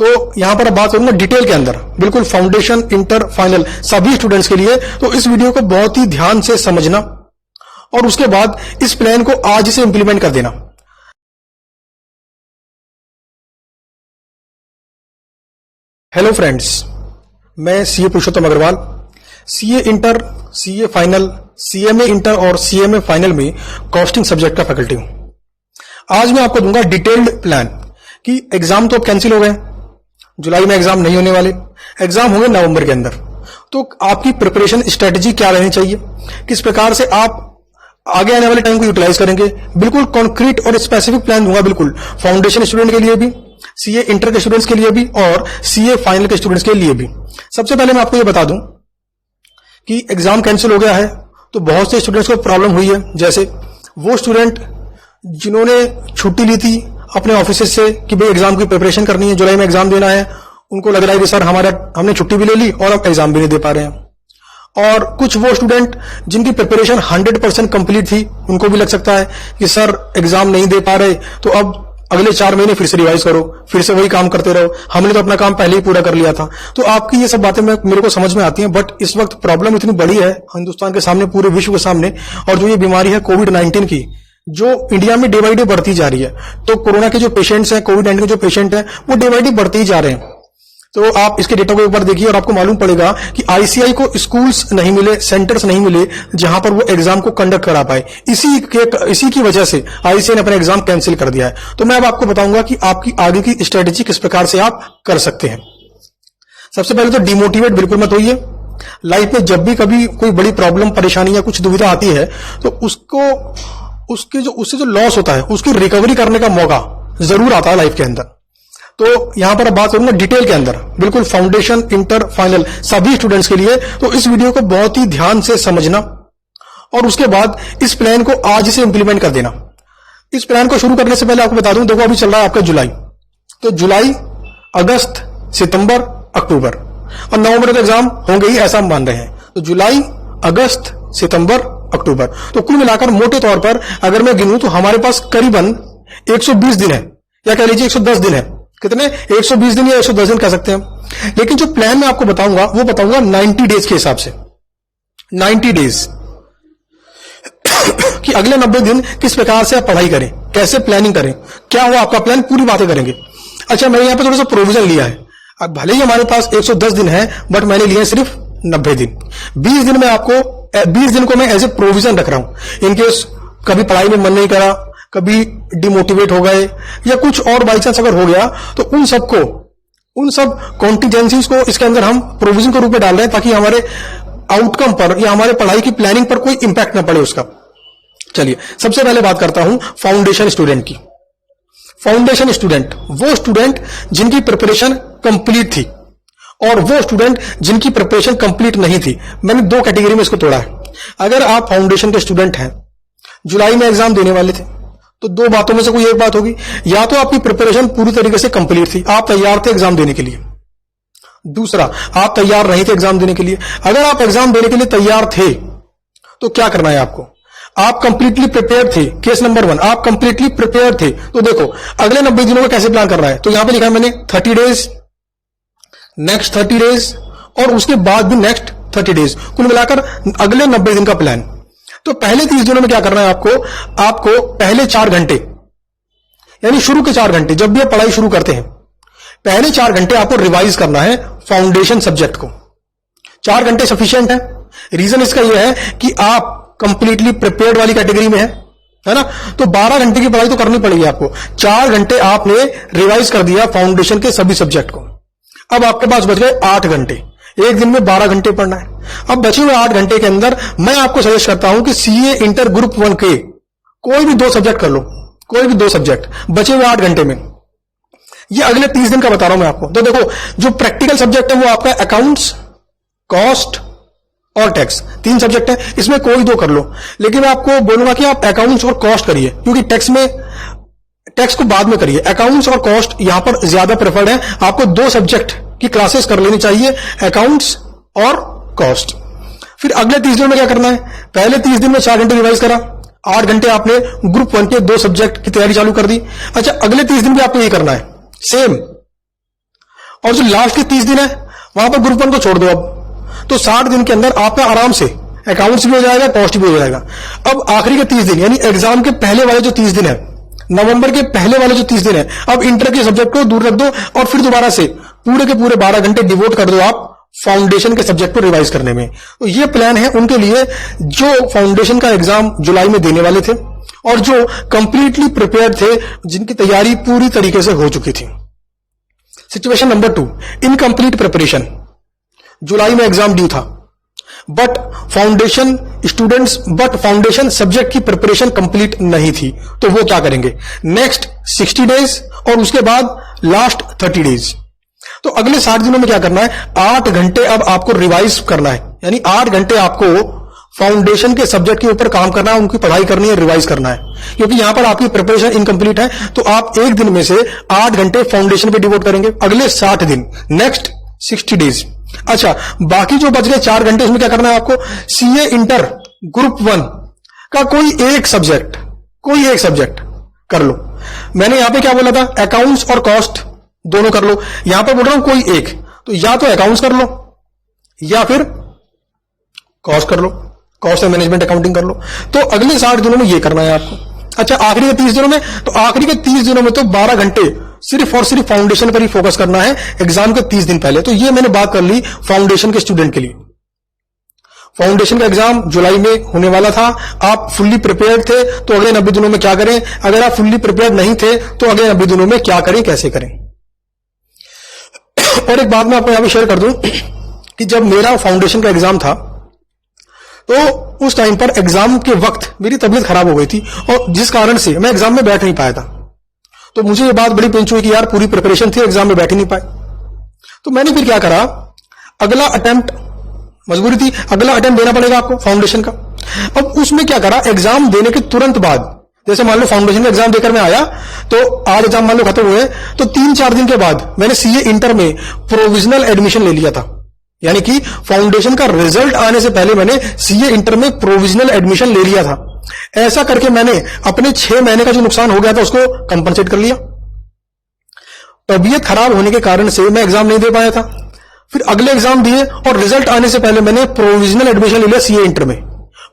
तो यहां पर अब बात करूंगा डिटेल के अंदर, बिल्कुल फाउंडेशन, इंटर, फाइनल सभी स्टूडेंट्स के लिए। तो इस वीडियो को बहुत ही ध्यान से समझना और उसके बाद इस प्लान को आज से इंप्लीमेंट कर देना। हेलो फ्रेंड्स, मैं CA Purushottam Agarwal, CA inter, CA final, CMA inter और सीएमए फाइनल में कॉस्टिंग सब्जेक्ट का फैकल्टी हूं। आज मैं आपको दूंगा डिटेल्ड प्लान कि एग्जाम तो अब कैंसिल हो गए, जुलाई में एग्जाम नहीं होने वाले, एग्जाम होंगे नवंबर के अंदर। तो आपकी प्रिपरेशन स्ट्रेटेजी क्या रहनी चाहिए, किस प्रकार से आप आगे आने वाले टाइम को यूटिलाइज करेंगे, बिल्कुल कॉन्क्रीट और स्पेसिफिक प्लान दूंगा, बिल्कुल फाउंडेशन स्टूडेंट के लिए भी, सीए इंटर के स्टूडेंट्स के लिए भी और सीए फाइनल के स्टूडेंट्स के लिए भी। सबसे पहले मैं आपको ये बता दूं कि एग्जाम कैंसिल हो गया है तो बहुत से स्टूडेंट्स को प्रॉब्लम हुई है। जैसे वो स्टूडेंट जिन्होंने छुट्टी ली थी अपने ऑफिस से कि भाई एग्जाम की प्रिपरेशन करनी है, जुलाई में एग्जाम देना है, उनको लग रहा है कि सर हमने छुट्टी भी ले ली और अब एग्जाम भी नहीं दे पा रहे हैं। और कुछ वो स्टूडेंट जिनकी प्रिपरेशन 100% कंप्लीट थी, उनको भी लग सकता है कि सर एग्जाम नहीं दे पा रहे तो अब अगले 4 महीने फिर से रिवाइज करो, फिर से वही काम करते रहो, हमने तो अपना काम पहले ही पूरा कर लिया था। तो आपकी ये सब बातें मेरे को समझ में आती हैं, बट इस वक्त प्रॉब्लम इतनी बड़ी है हिंदुस्तान के सामने, पूरे विश्व के सामने, और जो ये बीमारी है कोविड-19 की, जो इंडिया में डे बाई डे बढ़ती जा रही है। तो कोरोना के जो पेशेंट्स हैं, कोविड-19 के जो पेशेंट हैं, वो डे बाई डे बढ़ते ही जा रहे हैं। तो आप इसके डेटा को एक बार देखिए और आपको मालूम पड़ेगा कि आईसीआई को स्कूल्स नहीं मिले, सेंटर्स नहीं मिले जहां पर वो एग्जाम को कंडक्ट करा पाए। इसी की वजह से आईसीआई ने अपना एग्जाम कैंसिल कर दिया है। तो मैं अब आपको बताऊंगा कि आपकी आगे की स्ट्रेटेजी किस प्रकार से आप कर सकते हैं। सबसे पहले तो डिमोटिवेट बिल्कुल मत होइए। लाइफ में जब भी कभी कोई बड़ी प्रॉब्लम, परेशानी या कुछ दुविधा आती है तो उससे जो लॉस होता है उसकी रिकवरी करने का मौका जरूर आता है लाइफ के अंदर। तो यहां पर अब बात करूंगा डिटेल के अंदर, बिल्कुल फाउंडेशन, इंटर, फाइनल सभी स्टूडेंट्स के लिए। तो इस वीडियो को बहुत ही ध्यान से समझना और उसके बाद इस प्लान को आज से इंप्लीमेंट कर देना। इस प्लान को शुरू करने से पहले आपको बता दूं, देखो अभी चल रहा है आपका जुलाई, तो जुलाई, अगस्त, सितंबर, अक्टूबर और नवंबर के एग्जाम होंगे ही ऐसा हम मान रहे हैं। तो जुलाई, अगस्त, सितंबर, अक्टूबर, तो कुल मिलाकर मोटे तौर पर अगर मैं गिनूं तो हमारे पास करीबन 120 दिन है, या कह लीजिए 110 दिन है। कितने? 120 दिन या 110 दिन कह सकते हैं। लेकिन जो प्लान मैं आपको बताऊंगा वो बताऊंगा 90 डेज के हिसाब से। 90 डेज कि अगले 90 दिन किस प्रकार से आप पढ़ाई करें, कैसे प्लानिंग करें, क्या हुआ आपका प्लान, पूरी बातें करेंगे। अच्छा, मैंने यहां पे थोड़ा सा प्रोविजन लिया है। अब भले ही हमारे पास 110 दिन है, बट मैंने लिया सिर्फ 90 दिन। 20 दिन में आपको 20 दिन को मैं एज ए प्रोविजन रख रहा हूं। इनकेस कभी पढ़ाई में मन नहीं करा, कभी डिमोटिवेट हो गए या कुछ और बाई चांस अगर हो गया, तो उन सब कॉन्टिजेंसीज को इसके अंदर हम प्रोविजन के रूप में डाल रहे हैं ताकि हमारे आउटकम पर या हमारे पढ़ाई की प्लानिंग पर कोई इंपैक्ट ना पड़े उसका। चलिए, सबसे पहले बात करता हूं फाउंडेशन स्टूडेंट की। फाउंडेशन स्टूडेंट वो स्टूडेंट जिनकी प्रिपरेशन कंप्लीट थी और वो स्टूडेंट जिनकी प्रिपरेशन कंप्लीट नहीं थी। मैंने 2 कैटेगरी में इसको तोड़ा है। अगर आप फाउंडेशन के स्टूडेंट हैं, जुलाई में एग्जाम देने वाले थे, तो 2 बातों में से कोई एक बात होगी, या तो आपकी प्रिपरेशन पूरी तरीके से कंप्लीट थी, आप तैयार थे एग्जाम देने के लिए। दूसरा, आप तैयार नहीं थे एग्जाम देने के लिए। अगर आप एग्जाम देने के लिए तैयार थे तो क्या करना है आपको, आप कंप्लीटली प्रिपेयर थे। केस नंबर 1, आप कंप्लीटली प्रिपेयर थे। तो देखो अगले 90 दिनों को कैसे प्लान कर रहा है, तो यहां पे लिखा है मैंने 30 डेज, नेक्स्ट 30 डेज और उसके बाद भी नेक्स्ट 30 डेज, कुल मिलाकर अगले 90 दिन का प्लान। तो पहले 30 दिनों में क्या करना है आपको पहले 4 घंटे, यानी शुरू के 4 घंटे, जब भी आप पढ़ाई शुरू करते हैं, पहले 4 घंटे आपको रिवाइज करना है फाउंडेशन सब्जेक्ट को। 4 घंटे सफिशिएंट है। रीजन इसका यह है कि आप कंप्लीटली प्रिपेयर्ड वाली कैटेगरी में है ना, तो 12 घंटे की पढ़ाई तो करनी पड़ेगी आपको। 4 घंटे आपने रिवाइज कर दिया फाउंडेशन के सभी सब्जेक्ट को। अब आपके पास बच गए 8 घंटे। एक दिन में 12 घंटे पढ़ना है। अब बचे हुए 8 घंटे के अंदर मैं आपको सजेस्ट करता हूं कि सीए इंटर ग्रुप 1 के कोई भी 2 सब्जेक्ट कर लो, कोई भी 2 सब्जेक्ट बचे हुए 8 घंटे में। ये अगले 30 दिन का बता रहा हूं मैं आपको। तो देखो, जो प्रैक्टिकल सब्जेक्ट है वो आपका अकाउंट्स, कॉस्ट और टैक्स, 3 सब्जेक्ट है, इसमें कोई 2 कर लो। लेकिन मैं आपको बोलूंगा कि आप अकाउंट्स और कॉस्ट करिए, क्योंकि टैक्स को बाद में करिए। अकाउंट्स और कॉस्ट यहां पर ज्यादा प्रेफर्ड है। आपको 2 सब्जेक्ट की क्लासेस कर लेनी चाहिए, अकाउंट्स और कॉस्ट। फिर अगले 30 दिन में क्या करना है, पहले 30 दिन में 4 घंटे रिवाइज करा, 8 घंटे आपने ग्रुप 1 के 2 सब्जेक्ट की तैयारी चालू कर दी। अच्छा, अगले 30 दिन भी आपको ये करना है सेम। और जो लास्ट के 30 दिन है वहां पर ग्रुप 1 को छोड़ दो। अब तो 60 दिन के अंदर आपका आराम से अकाउंट्स भी हो जाएगा, कॉस्ट भी हो जाएगा। अब आखिरी के 30 दिन यानी एग्जाम के पहले वाले जो 30 दिन है, नवंबर के पहले वाले जो 30 दिन है, अब इंटर के सब्जेक्ट को दूर रख दो और फिर दोबारा से पूरे के पूरे 12 घंटे डिवोट कर दो आप फाउंडेशन के सब्जेक्ट को रिवाइज करने में। तो ये प्लान है उनके लिए जो फाउंडेशन का एग्जाम जुलाई में देने वाले थे और जो कंप्लीटली प्रिपेयर्ड थे, जिनकी तैयारी पूरी तरीके से हो चुकी थी। Situation number 2, incomplete preparation. जुलाई में एग्जाम ड्यू था बट फाउंडेशन सब्जेक्ट की प्रिपरेशन कंप्लीट नहीं थी, तो वो क्या करेंगे? नेक्स्ट 60 डेज और उसके बाद लास्ट 30 डेज। तो अगले 60 दिनों में क्या करना है? 8 घंटे अब आपको रिवाइज करना है, यानी 8 घंटे आपको फाउंडेशन के सब्जेक्ट के ऊपर काम करना है, उनकी पढ़ाई करनी है, रिवाइज करना है। क्योंकि यहां पर आपकी प्रिपरेशन इनकम्प्लीट है, तो आप एक दिन में से 8 घंटे फाउंडेशन पे डिवोट करेंगे अगले 60 दिन, नेक्स्ट 60 डेज। अच्छा, बाकी जो बच गए 4 घंटे, उसमें क्या करना है आपको? सीए इंटर ग्रुप 1 का कोई एक सब्जेक्ट कर लो। मैंने यहां पे क्या बोला था? अकाउंट्स और कॉस्ट दोनों कर लो। यहां पर बोल रहा हूं कोई एक, तो या तो अकाउंट्स कर लो या फिर कॉस्ट कर लो, कॉस्ट एंड मैनेजमेंट अकाउंटिंग कर लो। तो अगले 60 दिनों में ये करना है आपको। अच्छा, आखिरी के 30 दिनों में, तो आखिरी के 30 दिनों में तो 12 घंटे सिर्फ और सिर्फ फाउंडेशन पर ही फोकस करना है एग्जाम के 30 दिन पहले। तो ये मैंने बात कर ली फाउंडेशन के स्टूडेंट के लिए। फाउंडेशन का एग्जाम जुलाई में होने वाला था, आप फुल्ली प्रिपेयर्ड थे, तो अगले 90 दिनों में क्या करें? अगर आप फुल्ली प्रिपेयर्ड नहीं थे तो अगले 90 दिनों में क्या करें, कैसे करें? और एक बात मैं आपको यहां पे शेयर कर दूं कि जब मेरा फाउंडेशन का एग्जाम था तो उस टाइम पर एग्जाम के वक्त मेरी तबीयत खराब हो गई थी और जिस कारण से मैं एग्जाम में बैठ नहीं पाया था। तो मुझे ये बात बड़ी पिंच हुई कि यार पूरी प्रिपरेशन थी, एग्जाम में बैठ ही नहीं पाए। तो मैंने फिर क्या करा, अगला अटेम्प्ट, मजबूरी थी, अगला अटेम्प्ट देना पड़ेगा आपको फाउंडेशन का। अब उसमें क्या करा, एग्जाम देने के तुरंत बाद, जैसे मान लो फाउंडेशन का एग्जाम देकर मैं आया, तो आज एग्जाम मान लो खत्म हुए, तो 3-4 दिन के बाद मैंने सीए इंटर में प्रोविजनल एडमिशन ले लिया था। यानी कि फाउंडेशन का रिजल्ट आने से पहले मैंने सीए इंटर में प्रोविजनल एडमिशन ले लिया था। ऐसा करके मैंने अपने 6 महीने का जो नुकसान हो गया था उसको कंपनसेट कर लिया। तबीयत खराब होने के कारण से मैं एग्जाम नहीं दे पाया था, फिर अगले एग्जाम दिए और रिजल्ट आने से पहले मैंने प्रोविजनल एडमिशन ले लिया सीए इंटर में,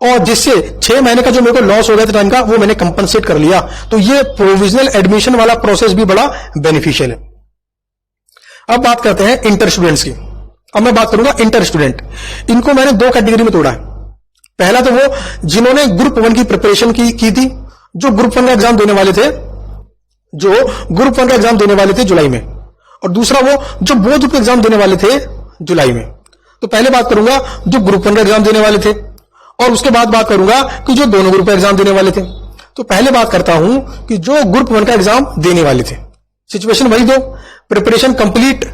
और जिससे 6 महीने का जो मेरे को लॉस हो गया था टाइम का, वो मैंने कंपनसेट कर लिया। तो ये प्रोविजनल एडमिशन वाला प्रोसेस भी बड़ा बेनिफिशियल है। अब बात करते हैं इंटर स्टूडेंट्स की। अब मैं बात करूंगा इंटर स्टूडेंट। इनको मैंने 2 कैटेगरी में तोड़ा है। पहला तो वो जिन्होंने ग्रुप 1 की प्रिपरेशन की थी, जो ग्रुप 1 का एग्जाम देने वाले थे जुलाई में, और दूसरा वो जो बोर्ड ग्रुप एग्जाम देने वाले थे जुलाई में। तो पहले बात करूंगा जो ग्रुप 1 का एग्जाम देने वाले थे, और उसके बाद बात करूंगा कि जो दोनों ग्रुप का एग्जाम देने वाले थे। तो पहले बात करता हूं कि जो ग्रुप 1 का एग्जाम देने वाले थे, सिचुएशन वही दो, प्रिपरेशन कंप्लीट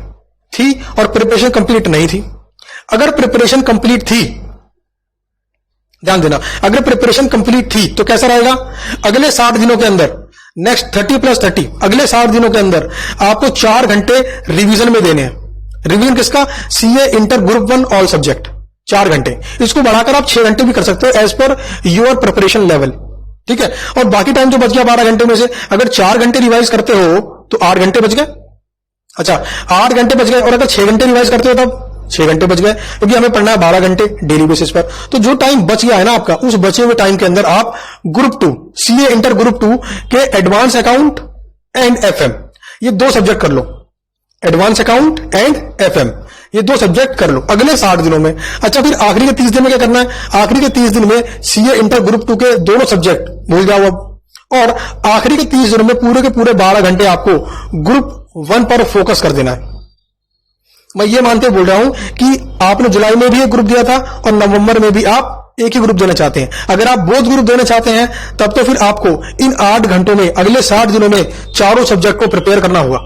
थी और प्रिपरेशन कंप्लीट नहीं थी। अगर प्रिपरेशन कंप्लीट थी, ध्यान देना, अगर प्रिपरेशन कंप्लीट थी तो कैसा रहेगा? अगले 60 दिनों के अंदर, नेक्स्ट 30+30, अगले 60 दिनों के अंदर आपको 4 घंटे रिवीजन में देने हैं। रिवीजन किसका? CA inter group 1 all subject, 4 घंटे। इसको बढ़ाकर आप 6 घंटे भी कर सकते हो as per your preparation level, ठीक है। और बाकी टाइम जो बच गया 12 घंटे में से, अगर 4 घंटे रिवाइज करते हो तो 8 घंटे बच गए। अच्छा, 8 घंटे बच गए, और अगर 6 घंटे रिवाइज करते हो तब 6 घंटे बच गए, क्योंकि हमें पढ़ना है 12 घंटे डेली बेसिस पर। तो जो टाइम बच गया है ना आपका, उस बचे हुए टाइम के अंदर आप ग्रुप 2 सीए इंटर ग्रुप 2 के एडवांस अकाउंट एंड एफएम, ये 2 सब्जेक्ट कर लो। एडवांस अकाउंट एंड एफएम, ये 2 सब्जेक्ट कर लो अगले 60 दिनों में। अच्छा, फिर आखिरी के 30 दिन में क्या करना है? आखिरी के 30 दिन में सीए इंटर ग्रुप 2 के दोनों सब्जेक्ट भूल जाओ अब, और आखिरी के 30 दिनों में पूरे के पूरे 12 घंटे आपको ग्रुप 1 पर फोकस कर देना है। मैं ये मानते बोल रहा हूं कि आपने जुलाई में भी एक ग्रुप दिया था और नवंबर में भी आप एक ही ग्रुप देना चाहते हैं। अगर आप बोथ ग्रुप देना चाहते हैं तब तो फिर आपको इन 8 घंटों में, अगले 60 दिनों में चारों सब्जेक्ट को प्रिपेयर करना होगा।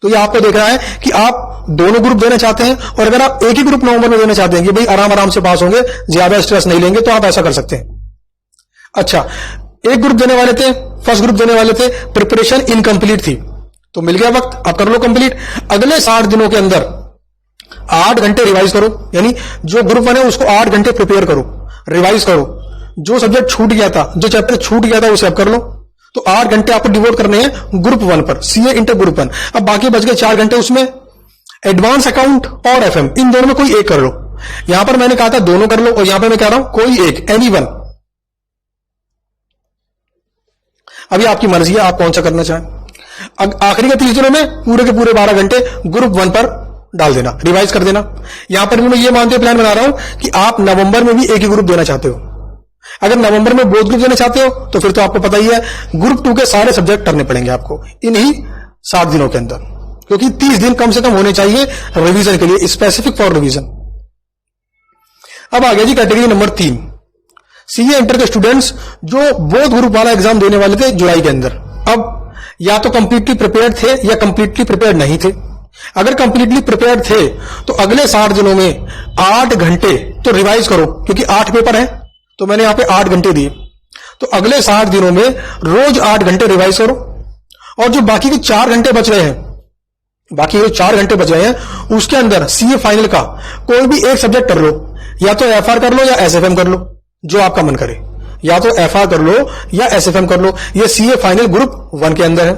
तो ये आपको देखना है कि आप दोनों ग्रुप देना चाहते हैं, और अगर आप एक ही ग्रुप नवंबर में देना चाहते हैं कि भाई आराम आराम से पास होंगे, ज्यादा स्ट्रेस नहीं लेंगे, तो आप ऐसा कर सकते हैं। अच्छा, एक ग्रुप देने वाले थे, फर्स्ट ग्रुप देने वाले थे, प्रिपरेशन इनकम्प्लीट थी, तो मिल गया वक्त, आप कर लो कंप्लीट। अगले 60 दिनों के अंदर 8 घंटे रिवाइज करो, यानी जो ग्रुप 1 है उसको 8 घंटे प्रिपेयर करो, रिवाइज करो। जो सब्जेक्ट छूट गया था, जो चैप्टर छूट गया था उसे अब कर लो। तो 8 घंटे आपको डिवोट करने हैं ग्रुप 1 पर, सीए इंटर ग्रुप 1। अब बाकी बच गए 4 घंटे, उसमें एडवांस अकाउंट और एफएम, इन दोनों में कोई एक कर लो। यहां पर मैंने कहा था दोनों कर लो, और यहां पर मैं कह रहा हूं कोई एक, एनी वन। अभी आपकी मर्जी है आप कौन सा करना चाहें। आखिरी के 30 दिनों में पूरे के पूरे 12 घंटे ग्रुप 1 पर डाल देना, रिवाइज कर देना। यहां पर भी मैं ये मानते प्लान बना रहा हूं कि आप नवंबर में भी एक ही ग्रुप देना चाहते हो। अगर नवंबर में बोथ ग्रुप देना चाहते हो तो फिर तो आपको पता ही है ग्रुप 2 के सारे सब्जेक्ट करने पड़ेंगे आपको इन्हीं 7 दिनों के अंदर, क्योंकि 30 दिन कम से कम होने चाहिए रिवीजन के लिए, स्पेसिफिक फॉर रिवीजन। अब आ गया जी कैटेगरी नंबर 3, सीए इंटर के स्टूडेंट्स जो बोथ ग्रुप वाला एग्जाम देने वाले थे जुलाई के अंदर। अब या तो कंप्लीटली प्रिपेयर्ड थे या कंप्लीटली प्रिपेयर्ड नहीं थे। अगर कंप्लीटली प्रिपेयर्ड थे तो अगले 60 दिनों में 8 घंटे तो रिवाइज करो, क्योंकि 8 पेपर है तो मैंने यहां पे 8 घंटे दिए। तो अगले 60 दिनों में रोज 8 घंटे रिवाइज करो, और जो बाकी के 4 घंटे बच रहे हैं, बाकी जो 4 घंटे बच रहे हैं उसके अंदर सीए फाइनल का कोई भी एक सब्जेक्ट कर लो, या तो एफआर कर लो या एसएफएम कर लो, जो आपका मन करे। या तो एफआर कर लो या एसएफएम कर लो, ये सीए फाइनल ग्रुप 1 के अंदर है।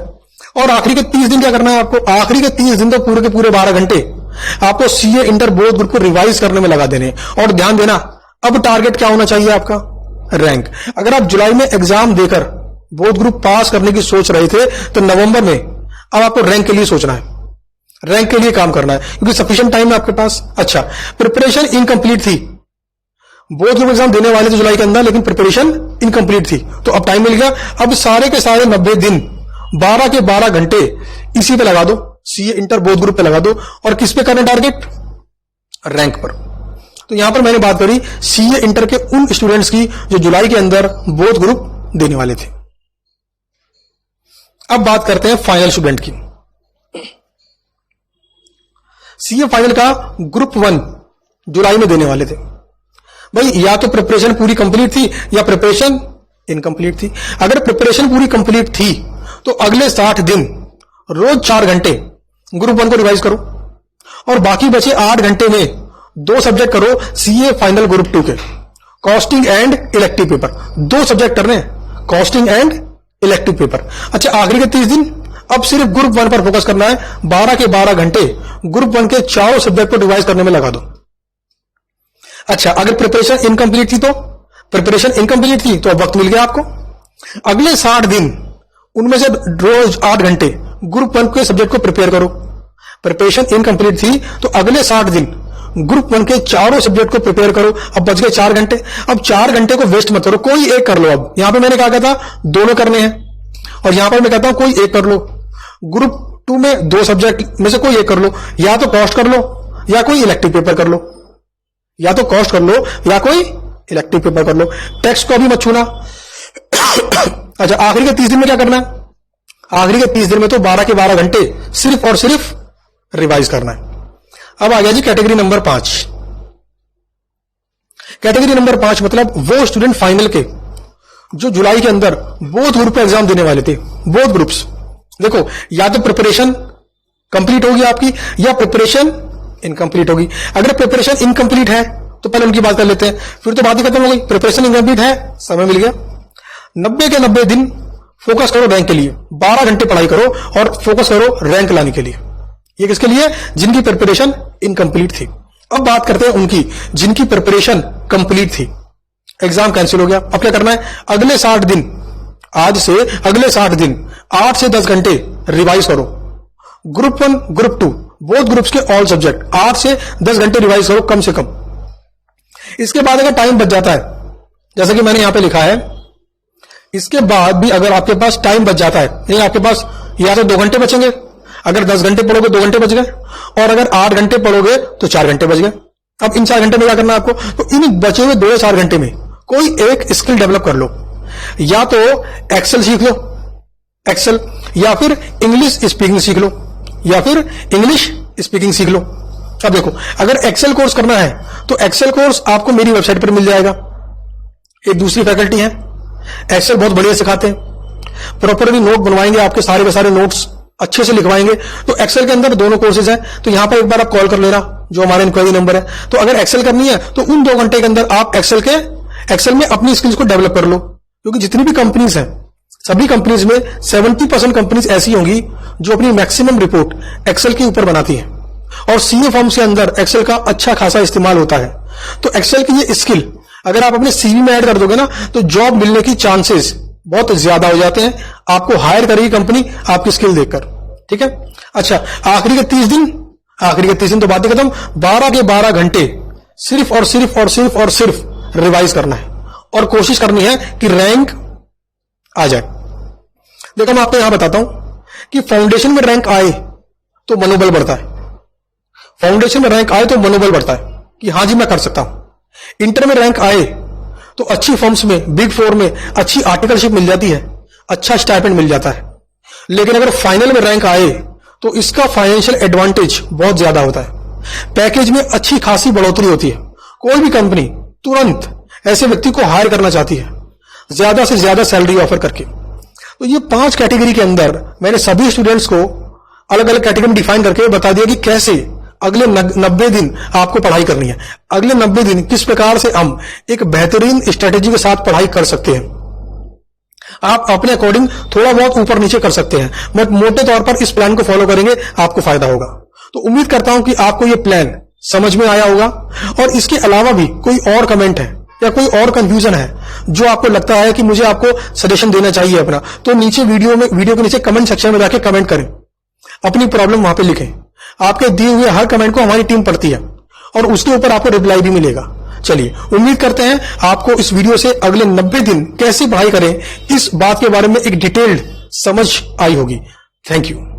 और आखिरी के 30 दिन क्या करना है आपको, आखिरी के 30 दिन तो पूरे के पूरे 12 घंटे आपको सीए इंटर बोथ ग्रुप को रिवाइज करने में लगा देने। और ध्यान देना, अब टारगेट क्या होना चाहिए आपका, रैंक। अगर आप जुलाई में एग्जाम देकर बोथ ग्रुप पास करने की सोच रहे थे तो नवंबर में अब आपको रैंक के लिए सोचना है, रैंक के लिए काम करना है, क्योंकि सफिशिएंट टाइम है आपके पास। अच्छा, प्रिपरेशन इनकम्प्लीट थी, बोथ ग्रुप एग्जाम देने वाले थे जुलाई के अंदर, लेकिन प्रिपरेशन इनकम्प्लीट थी, तो अब टाइम मिल गया। अब सारे के सारे 90 दिन 12 के 12 घंटे इसी पे लगा दो, सीए इंटर बोथ ग्रुप पे लगा दो। और किस पे करना टारगेट, रैंक पर। तो यहां पर मैंने बात करी सीए इंटर के उन स्टूडेंट्स की जो जुलाई के अंदर बोथ ग्रुप देने वाले थे। अब बात करते हैं फाइनल स्टूडेंट की। सीए फाइनल का ग्रुप 1 जुलाई में देने वाले थे भाई, या तो प्रिपरेशन पूरी कंप्लीट थी या प्रिपरेशन इनकम्प्लीट थी। अगर प्रिपरेशन पूरी कंप्लीट थी तो अगले 60 दिन रोज 4 घंटे ग्रुप 1 को रिवाइज करो, और बाकी बचे 8 घंटे में 2 सब्जेक्ट करो सीए फाइनल ग्रुप 2 के, costing and elective paper. 2 subject करने हैं, कॉस्टिंग एंड इलेक्टिव पेपर। अच्छा, आखिरी के 30 दिन अब सिर्फ ग्रुप 1 पर फोकस करना है। 12 के 12 घंटे ग्रुप 1 के 4 सब्जेक्ट को रिवाइज करने में लगा दो। अच्छा, अगर प्रिपरेशन इनकम्प्लीट थी तो अब वक्त मिल गया आपको। अगले 60 दिन उनमें से रोज 8 घंटे ग्रुप 1 के सब्जेक्ट को प्रिपेयर करो। प्रिपरेशन इनकम्प्लीट थी तो अगले 60 दिन ग्रुप 1 के चारों सब्जेक्ट को प्रिपेयर करो। अब बच गए 4 घंटे। अब 4 घंटे को वेस्ट मत करो, कोई एक कर लो। अब यहां पे मैंने कहा था दोनों करने हैं, और यहां पर मैं कहता हूं कोई एक कर लो। ग्रुप 2 में 2 सब्जेक्ट में से कोई एक कर लो, या तो कॉस्ट कर लो या कोई इलेक्टिव पेपर कर लो, या तो कॉस्ट कर लो या कोई इलेक्टिव पेपर कर लो। टेक्स्ट को अभी मत छूना। अच्छा, आखिरी के 30 दिन में क्या करना है, आखिरी के 30 दिन में तो 12 के 12 घंटे सिर्फ और सिर्फ रिवाइज करना है। अब आ गया जी कैटेगरी नंबर 5। कैटेगरी नंबर 5 मतलब वो स्टूडेंट फाइनल के जो जुलाई के अंदर बोथ ग्रुप का एग्जाम देने वाले थे, बोथ ग्रुप्स। देखो, या तो प्रिपरेशन कंप्लीट होगी आपकी या प्रिपरेशन इनकम्प्लीट होगी। अगर प्रिपरेशन इनकम्प्लीट है तो पहले उनकी बात कर लेते हैं, फिर तो बात ही खत्म हो गई। प्रिपरेशन इनकम्प्लीट है, समय मिल गया। 90 के 90 दिन फोकस करो रैंक के लिए, 12 घंटे पढ़ाई करो और फोकस करो रैंक लाने के लिए। ये किसके लिए, जिनकी प्रिपरेशन इनकम्प्लीट थी। अब बात करते हैं उनकी जिनकी प्रिपरेशन कंप्लीट थी, एग्जाम कैंसिल हो गया। अब क्या करना है, अगले 60 दिन, आज से अगले 60 दिन 8 से 10 घंटे रिवाइज करो। ग्रुप 1 ग्रुप 2 बोथ ग्रुप्स के ऑल सब्जेक्ट 8 से 10 घंटे रिवाइज करो कम से कम। इसके बाद अगर टाइम बच जाता है, जैसा कि मैंने यहां पे लिखा है, इसके बाद भी अगर आपके पास टाइम बच जाता है, यानी आपके पास या तो 2 घंटे बचेंगे, अगर 10 घंटे पढ़ोगे 2 घंटे बच गए, और अगर 8 घंटे पढ़ोगे तो 4 घंटे बच गए। अब इन 4 घंटे में क्या करना है आपको, तो इन बचे हुए 2 या 4 घंटे में कोई एक स्किल डेवलप कर लो। या तो एक्सेल सीख लो, एक्सेल, या फिर इंग्लिश स्पीकिंग सीख लो, या फिर इंग्लिश स्पीकिंग सीख लो। अब देखो, अगर एक्सेल कोर्स करना है तो एक्सेल कोर्स आपको मेरी वेबसाइट पर मिल जाएगा। एक दूसरी फैकल्टी है, एक्सेल बहुत बढ़िया सिखाते हैं, प्रॉपरली नोट बनवाएंगे, आपके सारे के सारे नोट्स अच्छे से लिखवाएंगे। तो एक्सेल के अंदर दोनों कोर्सेज हैं, तो यहां पर एक बार आप कॉल कर लेना, जो हमारा इंक्वायरी नंबर है। तो अगर एक्सेल करनी है तो उन 2 घंटे के अंदर आप एक्सेल में अपनी स्किल्स को डेवलप कर लो, क्योंकि जितनी भी कंपनीज हैं, सभी कंपनीज में 70% कंपनीज ऐसी होंगी जो अपनी मैक्सिमम रिपोर्ट एक्सेल के ऊपर बनाती हैं, और सीए फॉर्म्स के अंदर एक्सेल का अच्छा खासा इस्तेमाल होता है। तो एक्सेल की ये स्किल अगर आप अपने सीवी में ऐड कर दोगे ना, तो जॉब मिलने की चांसेस बहुत ज्यादा हो जाते हैं। आपको हायर करेगी कंपनी आपकी स्किल देखकर, ठीक है। अच्छा, आखिरी के 30 दिन तो बातें खत्म। 12 के 12 घंटे सिर्फ और सिर्फ और सिर्फ और सिर्फ रिवाइज करना है और कोशिश करनी है कि रैंक आ जाए। देखो, मैं आपको यहां बताता हूं कि फाउंडेशन में रैंक आए तो मनोबल बढ़ता है। फाउंडेशन में रैंक आए तो मनोबल बढ़ता है कि हां जी मैं कर सकता हूं। इंटर में रैंक आए तो अच्छी फर्म्स में, बिग 4 में अच्छी आर्टिकलशिप मिल जाती है, अच्छा स्टाइपेंड मिल जाता है। लेकिन अगर फाइनल में रैंक आए तो इसका फाइनेंशियल एडवांटेज बहुत ज्यादा होता है। पैकेज में अच्छी खासी बढ़ोतरी होती है। कोई भी कंपनी तुरंत ऐसे व्यक्ति को हायर करना चाहती है, ज्यादा से ज्यादा सैलरी ऑफर करके। तो ये 5 कैटेगरी के अंदर मैंने सभी स्टूडेंट्स को अलग अलग कैटेगरी डिफाइन करके बता दिया कि कैसे अगले 90 दिन आपको पढ़ाई करनी है। अगले 90 दिन किस प्रकार से हम एक बेहतरीन स्ट्रेटेजी के साथ पढ़ाई कर सकते हैं। आप अपने अकॉर्डिंग थोड़ा बहुत ऊपर नीचे कर सकते हैं, बट मोटे तौर पर इस प्लान को फॉलो करेंगे आपको फायदा होगा। तो उम्मीद करता हूं कि आपको यह प्लान समझ में आया होगा। और इसके अलावा भी कोई और कमेंट है या कोई और कंफ्यूजन है जो आपको लगता है कि मुझे आपको सजेशन देना चाहिए अपना, तो नीचे वीडियो के नीचे कमेंट सेक्शन में जाके कमेंट करें, अपनी प्रॉब्लम वहां पे लिखें। आपके दिए हुए हर कमेंट को हमारी टीम पढ़ती है और उसके ऊपर आपको रिप्लाई भी मिलेगा। चलिए, उम्मीद करते हैं आपको इस वीडियो से अगले 90 दिन कैसे पढ़ाई करें इस बात के बारे में एक डिटेल्ड समझ आई होगी। Thank you.